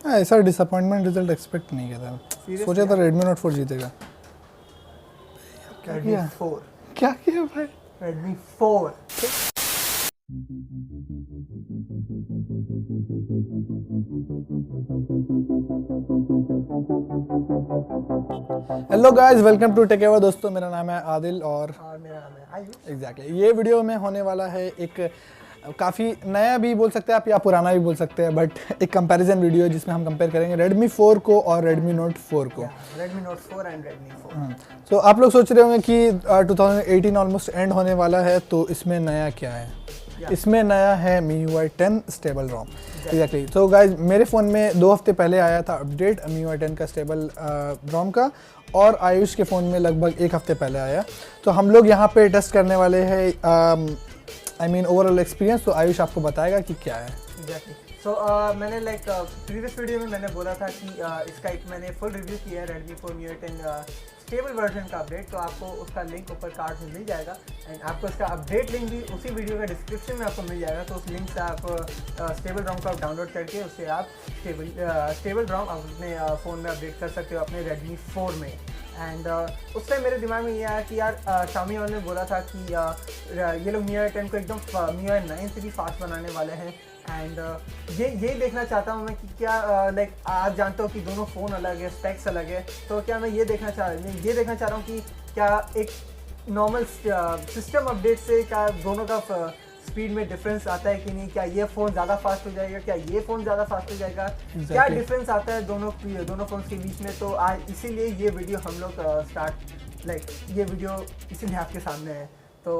हाँ, ऐसा disappointment result expect नहीं किया था। सोचा था Redmi Note 4 जीतेगा। क्या किया? क्या किया भाई? Redmi 4। Hello guys, welcome to Techever. दोस्तों, मेरा नाम है आदिल और मेरा नाम है आयुष। एग्जैक्टली ये वीडियो में होने वाला है एक काफ़ी नया भी बोल सकते हैं आप या पुराना भी बोल सकते हैं, बट एक कंपैरिजन वीडियो जिसमें हम कंपेयर करेंगे Redmi 4 को और Redmi Note 4 को। Redmi Note 4 and Redmi 4। तो आप लोग सोच रहे होंगे कि 2018 ऑलमोस्ट एंड होने वाला है, तो इसमें नया क्या है? इसमें नया है MIUI 10 स्टेबल रोम। एग्जैक्टली। तो गाइज, मेरे फ़ोन में 2 हफ्ते पहले आया था अपडेट MIUI 10 का स्टेबल रोम का, और आयुष के फ़ोन में लगभग 1 हफ्ते पहले आया। तो हम लोग यहाँ पे टेस्ट करने वाले हैं ओवरऑल एक्सपीरियंस। तो आयुष आपको बताएगा कि क्या है। एग्जैक्टली। सो मैंने प्रीवियस वीडियो में मैंने बोला था कि इसका एक मैंने फुल रिव्यू किया है Redmi 4 MIUI 10 स्टेबल वर्जन का अपडेट। तो आपको उसका लिंक ऊपर कार्ड में मिल जाएगा, एंड आपको इसका अपडेट लिंक भी उसी वीडियो का डिस्क्रिप्शन में आपको मिल जाएगा। तो उस लिंक से आप स्टेबल रोम को डाउनलोड करके उससे आप स्टेबल रोम अपने फ़ोन में अपडेट कर सकते हो अपने Redmi 4 में। एंड उस टाइम मेरे दिमाग में ये आया कि यार Xiaomi वालों ने बोला था कि ये लोग MIUI 10 को एकदम MIUI 9 से भी फास्ट बनाने वाले हैं। एंड ये देखना चाहता हूँ मैं कि क्या आप जानते हो कि दोनों फ़ोन अलग है, स्पेक्स अलग है। तो क्या मैं ये देखना चाह रहा हूँ कि क्या एक नॉर्मल सिस्टम अपडेट से क्या दोनों का स्पीड में डिफरेंस आता है कि नहीं। क्या ये फ़ोन ज़्यादा फास्ट हो जाएगा, क्या ये फ़ोन ज़्यादा फास्ट हो जाएगा, क्या डिफरेंस आता है दोनों फ़ोन्स के बीच में। तो आज इसीलिए ये वीडियो हम लोग ये वीडियो इसीलिए आपके सामने है। तो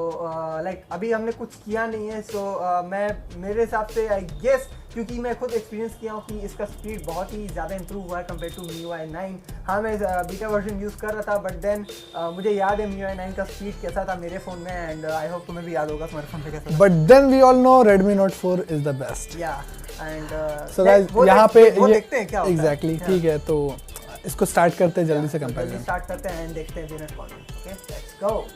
अभी हमने कुछ किया नहीं है। सो मेरे हिसाब से आई गेस, क्योंकि मैं खुद एक्सपीरियंस किया हूँ कि इसका स्पीड बहुत ही ज़्यादा इंप्रूव हुआ है कंपेयर टू MIUI 9। हाँ, मैं बीटा वर्जन यूज़ कर रहा था, बट देन मुझे याद है MIUI 9 का स्पीड कैसा था मेरे फ़ोन में, एंड आई होप तुम्हें भी याद होगा तुम्हारे फ़ोन पे कैसा था। But then we all know Redmi Note 4 is the best. या एंड सो गाइस, यहाँ पे वो देखते हैं क्या होता है। एग्जैक्टली, ठीक है। तो इसको स्टार्ट करते हैं जल्दी से कंपैरिजन। स्टार्ट करते हैं एंड देखते हैं विनर कौन है। Okay, let's go.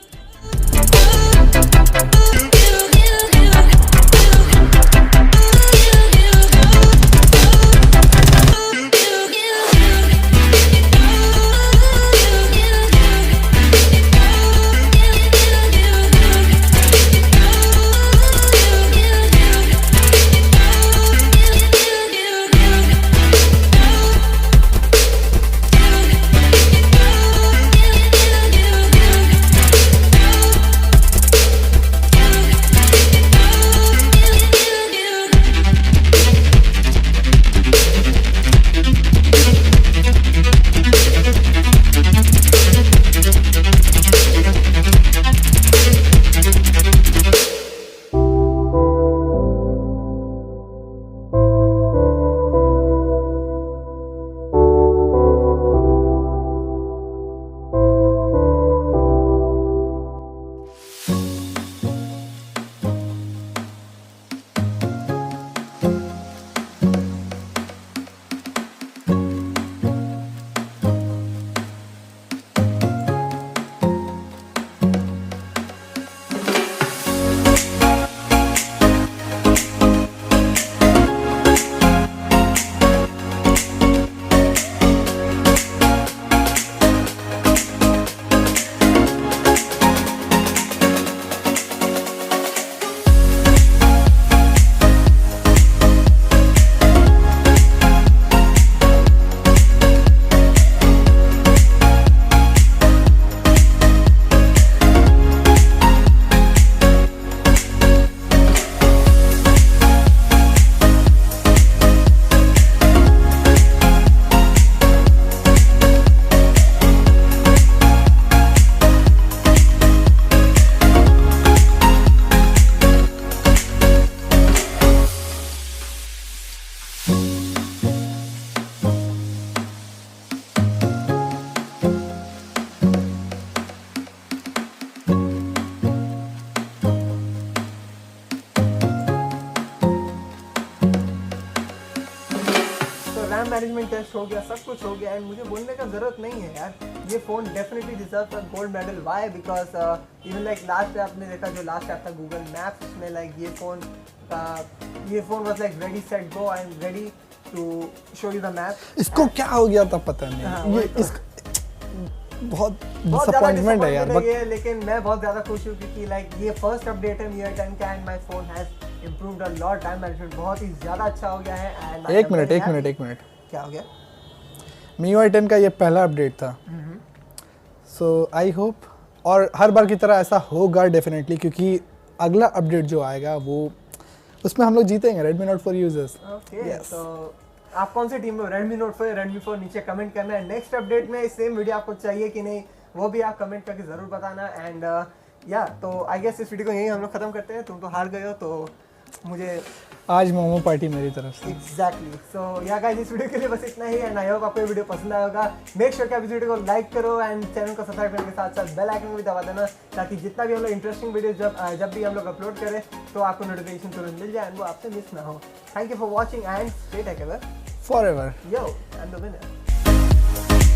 Management test हो गया, सब कुछ हो गया, एंड मुझे बोलने का ज़रूरत नहीं है यार, ये phone definitely deserve a gold medal. Why? Because even last आपने देखा जो लास्ट ऐप था गूगल मैप्स में, ये phone was ready set go, I am ready to show you the map. इसको क्या हो गया था पता हाँ, नहीं, ये वही तो। इस बहुत बहुत ज़्यादा डिसअपॉइंटमेंट है यार, disappointment है ये, लेकिन मैं बहुत ज़्यादा खुश हूँ क्योंकि लाइक ये फर्स्ट अपडेट है MIUI 10 का and my phone has improved a lot, time management बहुत ही ज़्यादा अच्छा हो गया है एंड एक मिनट क्या हो गया? MIUI 10 का ये पहला अपडेट था, सो आई होप और हर बार की तरह ऐसा होगा डेफिनेटली, क्योंकि अगला अपडेट जो आएगा वो उसमें हम लोग जीतेंगे, Redmi Note 4 यूजर्स। ओके, तो आप कौन सी टीम में हो? Redmi Note 4 Redmi 4 नीचे कमेंट करना है। नेक्स्ट अपडेट में सेम वीडियो आपको चाहिए कि नहीं वो भी आप कमेंट करके ज़रूर बताना। एंड या तो आई गेस इस वीडियो को यहीं हम लोग खत्म करते हैं। तुम तो हार गए हो तो मुझे आज मोमो पार्टी मेरी तरफ से। एग्जैक्टली। सो या गाइस इस वीडियो के लिए बस इतना ही एंड आई होप आपको ये वीडियो पसंद आया होगा। मेक श्योर कि आप इस वीडियो को लाइक करो एंड चैनल को सब्सक्राइब करने के साथ साथ बेल आइकन को भी दबा देना, ताकि जितना भी हम लोग इंटरेस्टिंग वीडियो जब भी हम लोग अपलोड करें तो आपको नोटिफिकेशन तुरंत मिल जाए एंड वो आपसे मिस ना हो। Thank you for watching and stay tech ever forever. Yo, I am the winner.